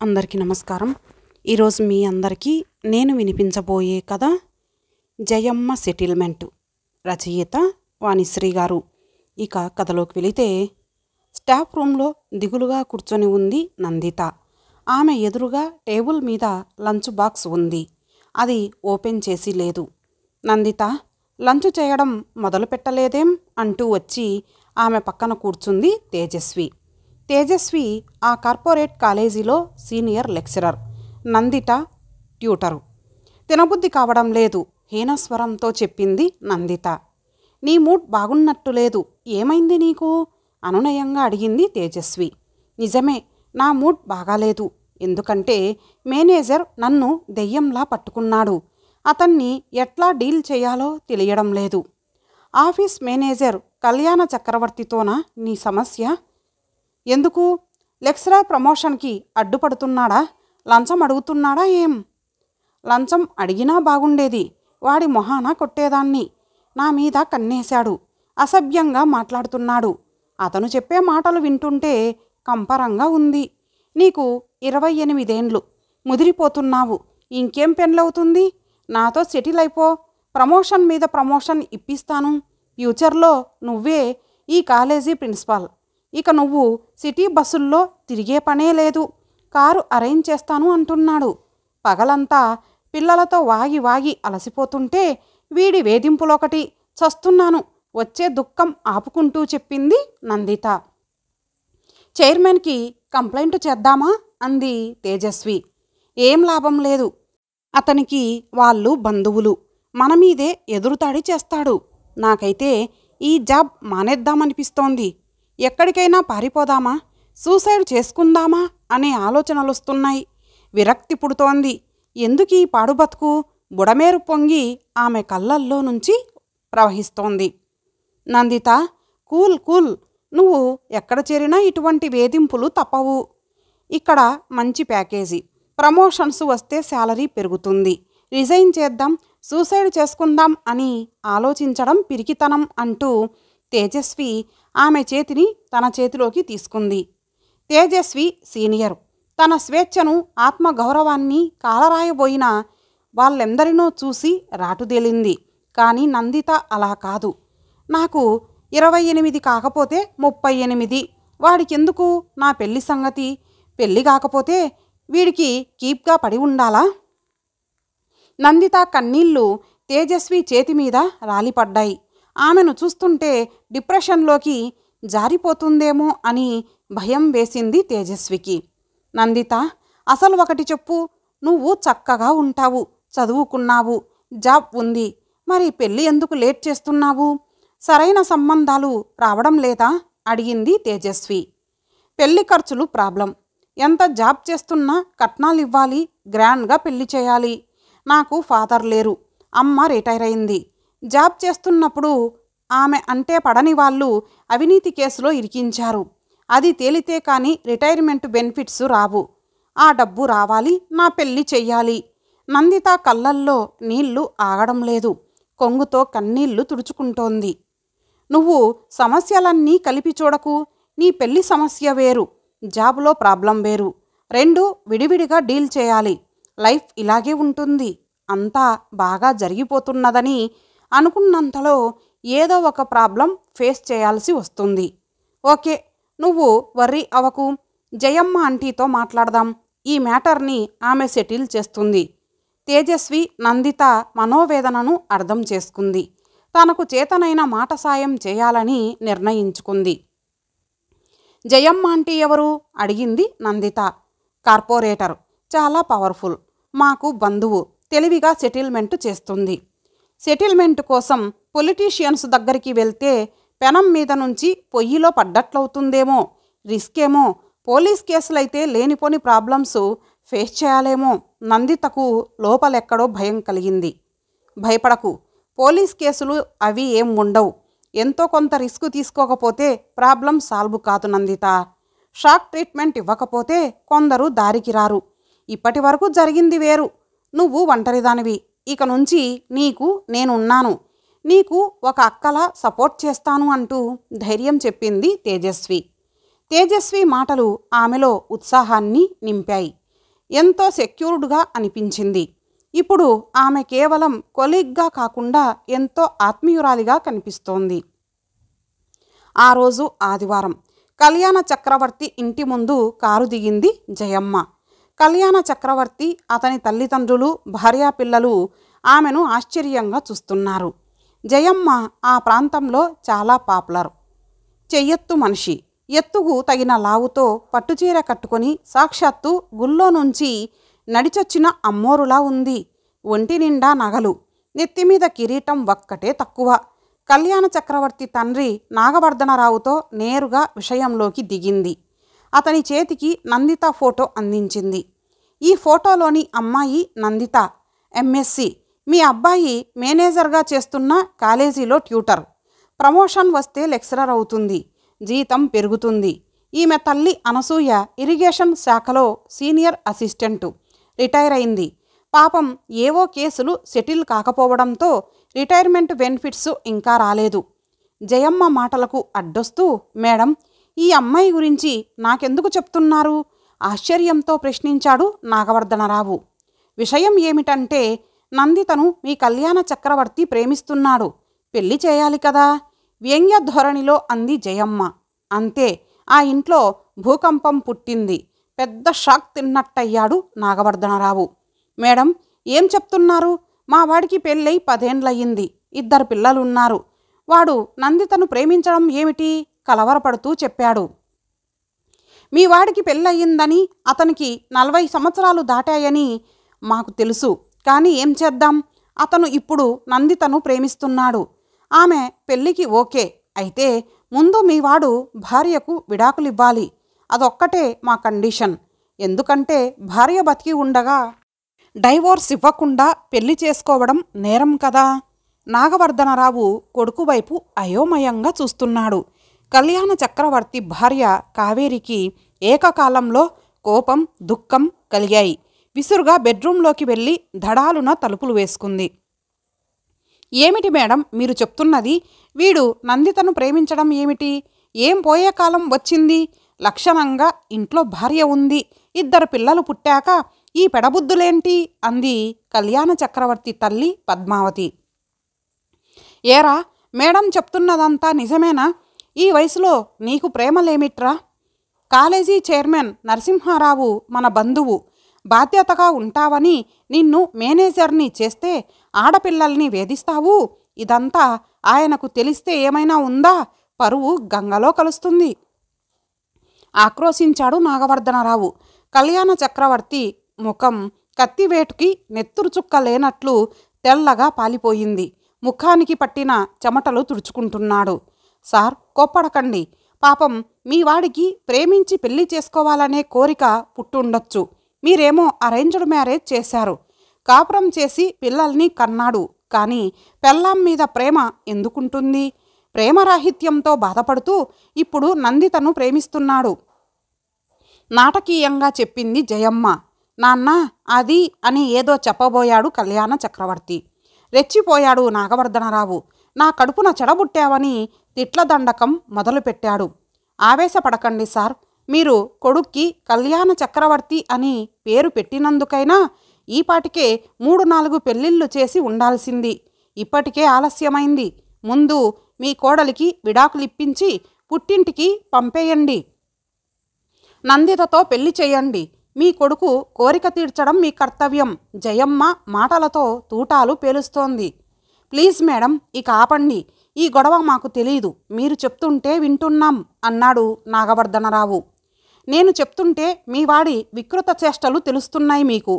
అందరికీ నమస్కారం. ఈరోజు మీ అందరికీ నేను వినిపించబోయే కథ జయమ్మ సెటిల్మెంట్. రచయిత వాణిశ్రీ గారు. ఇక కథలోకి వెళితే, స్టాఫ్ రూమ్లో దిగులుగా కూర్చొని ఉంది నందిత. ఆమె ఎదురుగా టేబుల్ మీద లంచ్ బాక్స్ ఉంది. అది ఓపెన్ చేసి లేదు. నందిత, లంచ్ చేయడం మొదలు పెట్టలేదేం అంటూ వచ్చి ఆమె పక్కన కూర్చుంది తేజస్వి. తేజస్వి ఆ కార్పొరేట్ కాలేజీలో సీనియర్ లెక్చరర్, నందిత ట్యూటరు. తినబుద్ధి కావడం లేదు హీనస్వరంతో చెప్పింది నందిత. నీ మూడ్ బాగున్నట్టు లేదు, ఏమైంది నీకు? అనునయంగా అడిగింది తేజస్వి. నిజమే, నా మూడ్ బాగాలేదు. ఎందుకంటే మేనేజర్ నన్ను దెయ్యంలా పట్టుకున్నాడు. అతన్ని ఎట్లా డీల్ చేయాలో తెలియడం లేదు. ఆఫీస్ మేనేజర్ కళ్యాణ చక్రవర్తితోనా నీ సమస్య? ఎందుకు? లెక్చరర్ ప్రమోషన్కి అడ్డుపడుతున్నాడా? లంచం అడుగుతున్నాడా ఏం? లంచం అడిగినా బాగుండేది, వాడి మొహాన కొట్టేదాన్ని. నా మీద కన్నేశాడు, అసభ్యంగా మాట్లాడుతున్నాడు. అతను చెప్పే మాటలు వింటుంటే కంపరంగా ఉంది. నీకు 28 ఏండ్లు, ముదిరిపోతున్నావు. ఇంకేం పెళ్ళవుతుంది? నాతో సెటిల్ అయిపో. ప్రమోషన్ మీద ప్రమోషన్ ఇప్పిస్తాను. ఫ్యూచర్లో నువ్వే ఈ కాలేజీ ప్రిన్సిపాల్. ఇక నువ్వు సిటీ బస్సుల్లో తిరిగే పనే లేదు. కారు అరేంజ్ చేస్తాను అంటున్నాడు. పగలంతా పిల్లలతో వాగి వాగి అలసిపోతుంటే వీడి వేధింపులొకటి. చస్తున్నాను. వచ్చే దుఃఖం ఆపుకుంటూ చెప్పింది నందిత. చైర్మన్కి కంప్లైంట్ చేద్దామా అంది తేజస్వి. ఏం లాభం లేదు. అతనికి వాళ్ళు బంధువులు. మన మీదే ఎదురుతాడి చేస్తాడు. నాకైతే ఈ జాబ్ మానేద్దామనిపిస్తోంది. ఎక్కడికైనా పారిపోదామా, సూసైడ్ చేసుకుందామా అనే ఆలోచనలు వస్తున్నాయి. విరక్తి పుడుతోంది. ఎందుకీ పాడుబతుకు? బుడమేరు పొంగి ఆమె కళ్ళల్లో నుంచి ప్రవహిస్తోంది. Nandita, cool cool. నువ్వు ఎక్కడ చేరినా ఇటువంటి వేధింపులు తప్పవు. ఇక్కడ మంచి ప్యాకేజీ, ప్రమోషన్స్ వస్తే శాలరీ పెరుగుతుంది. రిజైన్ చేద్దాం, సూసైడ్ చేసుకుందాం అని ఆలోచించడం పిరికితనం అంటూ తేజస్వి ఆమె చేతిని తన చేతిలోకి తీసుకుంది. తేజస్వి సీనియర్. తన స్వేచ్ఛను, ఆత్మగౌరవాన్ని కాలరాయబోయిన వాళ్ళెందరినో చూసి రాటుదేలింది. కానీ నందిత అలా కాదు. నాకు 28 కాకపోతే 38. వాడికెందుకు నా పెళ్లి సంగతి? పెళ్లి కాకపోతే వీడికి కీప్గా పడి ఉండాలా? నందిత కన్నీళ్లు తేజస్వి చేతి మీద రాలిపడ్డాయి. ఆమెను చూస్తుంటే డిప్రెషన్లోకి జారిపోతుందేమో అని భయం వేసింది తేజస్వికి. నందిత, అసలు ఒకటి చెప్పు. నువ్వు చక్కగా ఉంటావు, చదువుకున్నావు, జాబ్ ఉంది. మరి పెళ్ళి ఎందుకు లేట్ చేస్తున్నావు? సరైన సంబంధాలు రావడం లేదా అడిగింది తేజస్వి. పెళ్లి ఖర్చులు ప్రాబ్లం. ఎంత జాబ్ చేస్తున్నా కట్నాలు ఇవ్వాలి, గ్రాండ్గా పెళ్లి చేయాలి. నాకు ఫాదర్ లేరు, అమ్మ రిటైర్ అయింది. జాబ్ చేస్తున్నప్పుడు ఆమె అంటే పడని వాళ్ళు అవినీతి కేసులో ఇరికించారు. అది తేలితే కానీ రిటైర్మెంట్ బెనిఫిట్స్ రావు. ఆ డబ్బు రావాలి, నా పెళ్ళి చెయ్యాలి. నందిత కళ్ళల్లో నీళ్లు ఆగడం లేదు. కొంగుతో కన్నీళ్లు తుడుచుకుంటోంది. నువ్వు సమస్యలన్నీ కలిపి చూడకు. నీ పెళ్లి సమస్య వేరు, జాబ్లో ప్రాబ్లం వేరు. రెండు విడివిడిగా డీల్ చేయాలి. లైఫ్ ఇలాగే ఉంటుంది. అంతా బాగా జరిగిపోతున్నదని అనుకున్నంతలో ఏదో ఒక ప్రాబ్లం ఫేస్ చేయాల్సి వస్తుంది. ఓకే, నువ్వు వర్రీ అవకు. జయమ్మ ఆంటీతో మాట్లాడదాం. ఈ మ్యాటర్ని ఆమె సెటిల్ చేస్తుంది. తేజస్వి నందిత మనోవేదనను అర్థం చేసుకుంది. తనకు చేతనైన మాట సాయం చేయాలని నిర్ణయించుకుంది. జయమ్మ ఆంటీ ఎవరు అడిగింది నందిత. కార్పొరేటర్, చాలా పవర్ఫుల్. మాకు బంధువు. తెలివిగా సెటిల్మెంట్ చేస్తుంది. సెటిల్మెంట్ కోసం పొలిటీషియన్స్ దగ్గరికి వెళ్తే పెనం మీద నుంచి పొయ్యిలో పడ్డట్లవుతుందేమో. రిస్క్ ఏమో. పోలీస్ కేసులైతే లేనిపోని ప్రాబ్లమ్స్ ఫేస్ చేయాలేమో. నందితకు లోపలెక్కడో భయం కలిగింది. భయపడకు, పోలీస్ కేసులు అవి ఏం ఉండవు. ఎంతో కొంత రిస్క్ తీసుకోకపోతే ప్రాబ్లం సాల్వ్ కాదు నందిత. షాక్ ట్రీట్మెంట్ ఇవ్వకపోతే కొందరు దారికి రారు. ఇప్పటి వరకు జరిగింది వేరు. నువ్వు ఒంటరిదానివి. ఇక నుంచి నీకు నేనున్నాను. నీకు ఒక అక్కలా సపోర్ట్ చేస్తాను అంటూ ధైర్యం చెప్పింది తేజస్వి. తేజస్వి మాటలు ఆమెలో ఉత్సాహాన్ని నింపాయి. ఎంతో సెక్యూర్డ్గా అనిపించింది. ఇప్పుడు ఆమె కేవలం కొలీగ్గా కాకుండా ఎంతో ఆత్మీయురాలిగా కనిపిస్తోంది. ఆ రోజు ఆదివారం. కళ్యాణ చక్రవర్తి ఇంటి ముందు కారు దిగింది జయమ్మ. కళ్యాణ చక్రవర్తి, అతని తల్లిదండ్రులు, భార్యాపిల్లలు ఆమెను ఆశ్చర్యంగా చూస్తున్నారు. జయమ్మ ఆ ప్రాంతంలో చాలా పాపులర్. చెయ్యెత్తు మనిషి. ఎత్తుకు తగిన లావుతో పట్టుచీర కట్టుకొని సాక్షాత్తు గుళ్ళో నుంచి నడిచొచ్చిన అమ్మోరులా ఉంది. ఒంటి నిండా నగలు, నెత్తిమీద కిరీటం ఒక్కటే తక్కువ. కళ్యాణ చక్రవర్తి తండ్రి నాగవర్ధనరావుతో నేరుగా విషయంలోకి దిగింది. అతని చేతికి నందిత ఫోటో అందించింది. ఈ ఫోటోలోని అమ్మాయి నందిత, ఎంఎస్సి. మీ అబ్బాయి మేనేజర్గా చేస్తున్న కాలేజీలో ట్యూటర్. ప్రమోషన్ వస్తే లెక్చరర్ అవుతుంది. జీతం పెరుగుతుంది. ఈమె తల్లి అనసూయ ఇరిగేషన్ శాఖలో సీనియర్ అసిస్టెంటు, రిటైర్ అయింది. పాపం ఏవో కేసులు సెటిల్ కాకపోవడంతో రిటైర్మెంట్ బెనిఫిట్స్ ఇంకా రాలేదు. జయమ్మ మాటలకు అడ్డొస్తూ, మేడం, ఈ అమ్మాయి గురించి నాకెందుకు చెప్తున్నారు? ఆశ్చర్యంతో ప్రశ్నించాడు నాగవర్ధనరావు. విషయం ఏమిటంటే, నందితను మీ కళ్యాణ చక్రవర్తి ప్రేమిస్తున్నాడు. పెళ్లి చేయాలి కదా, వ్యంగ్య ధోరణిలో అంది జయమ్మ. అంతే, ఆ ఇంట్లో భూకంపం పుట్టింది. పెద్ద షాక్ తిన్నట్టయ్యాడు నాగవర్ధనరావు. మేడం, ఏం చెప్తున్నారు? మా వాడికి పెళ్ళై 10 ఏండ్లయ్యింది. 2 పిల్లలున్నారు. వాడు నందితను ప్రేమించడం ఏమిటి? కలవరపడుతూ చెప్పాడు. మీ వాడికి పెళ్ళయిందని, అతనికి 40 సంవత్సరాలు దాటాయని మాకు తెలుసు. కానీ ఏం చేద్దాం? అతను ఇప్పుడు నందితను ప్రేమిస్తున్నాడు. ఆమె పెళ్ళికి ఓకే అయితే ముందు మీ వాడు భార్యకు విడాకులివ్వాలి. అదొక్కటే మా కండిషన్. ఎందుకంటే భార్య బతికి ఉండగా డైవోర్స్ ఇవ్వకుండా పెళ్లి చేసుకోవడం నేరం కదా. నాగవర్ధనరావు కొడుకు వైపు అయోమయంగా చూస్తున్నాడు. కళ్యాణ చక్రవర్తి భార్య కావేరికి ఏకకాలంలో కోపం, దుఃఖం కలిగాయి. విసురుగా బెడ్రూంలోకి వెళ్ళి ధడాలున తలుపులు వేసుకుంది. ఏమిటి మేడం మీరు చెప్తున్నది? వీడు నందితను ప్రేమించడం ఏమిటి? ఏం పోయే కాలం వచ్చింది? లక్షణంగా ఇంట్లో భార్య ఉంది. 2 పిల్లలు పుట్టాక ఈ పెడబుద్దులేంటి? అంది కళ్యాణ చక్రవర్తి తల్లి పద్మావతి. ఏరా, మేడం చెప్తున్నదంతా నిజమేనా? ఈ వయసులో నీకు ప్రేమలేమిట్రా? కాలేజీ చైర్మన్ నరసింహారావు మన బంధువు. బాధ్యతగా ఉంటావని నిన్ను మేనేజర్ని చేస్తే ఆడపిల్లల్ని వేధిస్తావు. ఇదంతా ఆయనకు తెలిస్తే ఏమైనా ఉందా? పరువు గంగలో కలుస్తుంది. ఆక్రోశించాడు నాగవర్ధనరావు. కళ్యాణ చక్రవర్తి ముఖం కత్తివేటుకి నెత్తురు చుక్క లేనట్లు తెల్లగా పాలిపోయింది. ముఖానికి పట్టిన చెమటలు తుడుచుకుంటున్నాడు. సార్, కోప్పడకండి. పాపం మీ వాడికి ప్రేమించి పెళ్లి చేసుకోవాలనే కోరిక పుట్టుండొచ్చు. మీరేమో అరేంజ్డ్ మ్యారేజ్ చేశారు. కాపురం చేసి పిల్లల్ని కన్నాడు. కానీ పెళ్ళాం మీద ప్రేమ ఎందుకుంటుంది? ప్రేమరాహిత్యంతో బాధపడుతూ ఇప్పుడు నందితను ప్రేమిస్తున్నాడు. నాటకీయంగా చెప్పింది జయమ్మ. నాన్న, అది అని ఏదో చెప్పబోయాడు కళ్యాణ చక్రవర్తి. రెచ్చిపోయాడు నాగవర్ధనరావు. నా కడుపున చెడబుట్టావని తిట్ల దండకం మొదలుపెట్టాడు. ఆవేశపడకండి సార్. మీరు కొడుక్కి కళ్యాణ చక్రవర్తి అని పేరు పెట్టినందుకైనా ఈపాటికే 3-4 పెళ్ళిళ్ళు చేసి ఉండాల్సింది. ఇప్పటికే ఆలస్యమైంది. ముందు మీ కోడలికి విడాకులిప్పించి పుట్టింటికి పంపేయండి. నందితతో పెళ్లి చేయండి. మీ కొడుకు కోరిక తీర్చడం మీ కర్తవ్యం. జయమ్మ మాటలతో తూటాలు పేలుస్తోంది. ప్లీజ్ మేడం, ఇక ఆపండి. ఈ గొడవ మాకు తెలీదు. మీరు చెప్తుంటే వింటున్నాం అన్నాడు నాగవర్ధనరావు. నేను చెప్తుంటే మీ వాడి వికృత చేష్టలు తెలుస్తున్నాయి మీకు.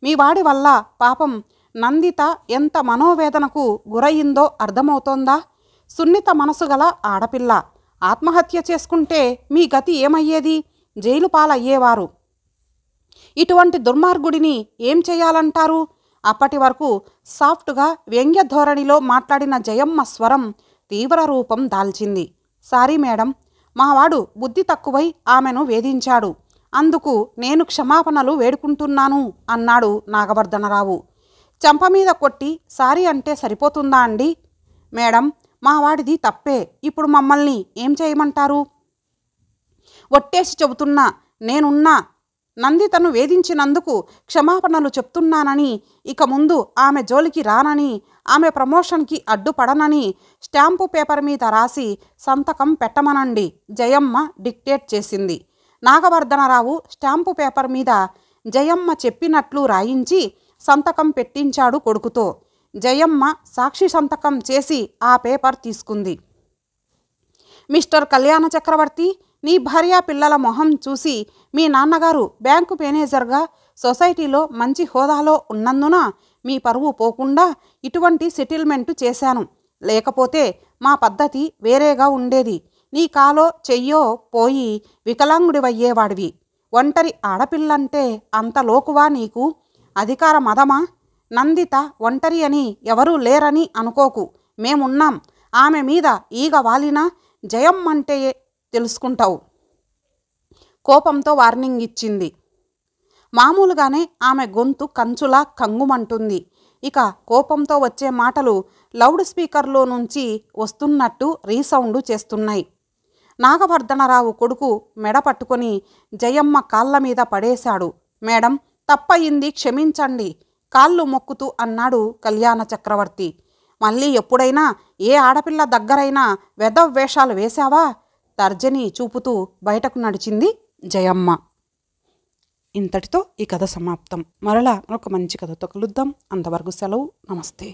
మీ వాడి వల్ల పాపం నందిత ఎంత మనోవేదనకు గురయిందో అర్థమవుతోందా? సున్నిత మనసు గల ఆడపిల్ల ఆత్మహత్య చేసుకుంటే మీ గతి ఏమయ్యేది? జైలు పాలయ్యేవారు. ఇటువంటి దుర్మార్గుడిని ఏం చేయాలంటారు? అప్పటి వరకు సాఫ్ట్గా వ్యంగ్య ధోరణిలో మాట్లాడిన జయమ్మ స్వరం తీవ్ర రూపం దాల్చింది. సారీ మేడం, మావాడు బుద్ధి తక్కువై ఆమెను వేధించాడు. అందుకు నేను క్షమాపణలు వేడుకుంటున్నాను అన్నాడు నాగవర్ధనరావు. చెంపమీద కొట్టి సారీ అంటే సరిపోతుందా అండి? మేడం, మావాడిది తప్పే. ఇప్పుడు మమ్మల్ని ఏం చేయమంటారు? ఒట్టేసి చెబుతున్నా, నేనున్నా. నందితను వేధించినందుకు క్షమాపణలు చెప్తున్నానని, ఇక ముందు ఆమె జోలికి రానని, ఆమె ప్రమోషన్కి అడ్డుపడనని స్టాంపు పేపర్ మీద రాసి సంతకం పెట్టమనండి జయమ్మ డిక్టేట్ చేసింది. నాగవర్ధనరావు స్టాంపు పేపర్ మీద జయమ్మ చెప్పినట్లు రాయించి సంతకం పెట్టించాడు కొడుకుతో. జయమ్మ సాక్షి సంతకం చేసి ఆ పేపర్ తీసుకుంది. మిస్టర్ కళ్యాణ చక్రవర్తి, నీ భార్య పిల్లల మొహం చూసి మీ నాన్నగారు బ్యాంకు మేనేజర్గా సొసైటీలో మంచి హోదాలో ఉన్నందున మీ పరువు పోకుండా ఇటువంటి సెటిల్మెంటు చేశాను. లేకపోతే మా పద్ధతి వేరేగా ఉండేది. నీ కాలో చెయ్యో పోయి వికలాంగుడివయ్యేవాడివి. ఒంటరి ఆడపిల్లంటే అంత లోకువా నీకు? అధికార మదమా? నందిత ఒంటరి అని ఎవరూ లేరని అనుకోకు, మేమున్నాం. ఆమె మీద ఈగ వాలినా జయమ్మంటే తెలుసుకుంటావు. కోపంతో వార్నింగ్ ఇచ్చింది. మామూలుగానే ఆమె గొంతు కంచులా కంగుమంటుంది. ఇక కోపంతో వచ్చే మాటలు లౌడ్ స్పీకర్లో నుంచి వస్తున్నట్టు రీసౌండు చేస్తున్నాయి. నాగవర్ధనరావు కొడుకు మెడ పట్టుకొని జయమ్మ కాళ్ళ మీద పడేశాడు. మేడం, తప్పయింది, క్షమించండి, కాళ్ళు మొక్కుతూ అన్నాడు కళ్యాణ చక్రవర్తి. మళ్ళీ ఎప్పుడైనా ఏ ఆడపిల్ల దగ్గరైనా వెధవేషాలు వేశావా? తర్జని చూపుతూ బయటకు నడిచింది జయమ్మ. ఇంతటితో ఈ కథ సమాప్తం. మరలా మరొక మంచి కథతో కలుద్దాం. అంతవరకు సెలవు. నమస్తే.